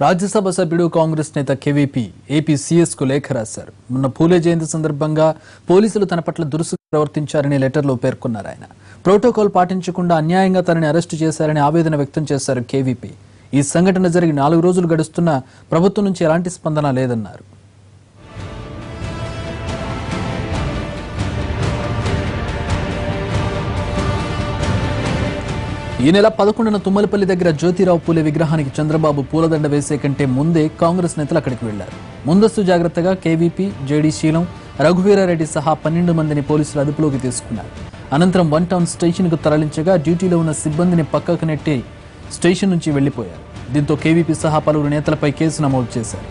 రాజ్యసభ సభ్యుడు కాంగ్రెస్ నేత KVP AP CS కు లేఖ రాశారు. మొన్న పూలే జయంతి సందర్భంగా పోలీసులు తన పట్ల దురుసుగా ప్రవర్తించారని లెటర్లో పేర్కొన్నారు. ఆయన ప్రోటోకాల్ పాటించకుండా అన్యాయంగా తనని అరెస్టు చేశారని ఆవేదన వ్యక్తం చేశారు కేవీపీ. ఈ సంఘటన జరిగి 4 రోజులు గడుస్తున్నా ప్రభుత్వం నుంచి ఎలాంటి స్పందన లేదన్నారు. ఈ నెల 11న తుమ్మలపల్లి దగ్గర జ్యోతిరావు పూలే విగ్రహానికి చంద్రబాబు పూలదండ వేసే కంటే ముందే కాంగ్రెస్ నేతలు అక్కడికి వెళ్లారు. ముందస్తు జాగ్రత్తగా కేవీపీ, జేడీ శీలం, రఘువీరారెడ్డి సహా 12 మందిని పోలీసులు అదుపులోకి తీసుకున్నారు. అనంతరం 1 టౌన్ స్టేషన్కు తరలించగా డ్యూటీలో ఉన్న సిబ్బందిని పక్కకు నెట్టి స్టేషన్ నుంచి వెళ్లిపోయారు. దీంతో కేవీపీ సహా పలువురు నేతలపై కేసు నమోదు చేశారు.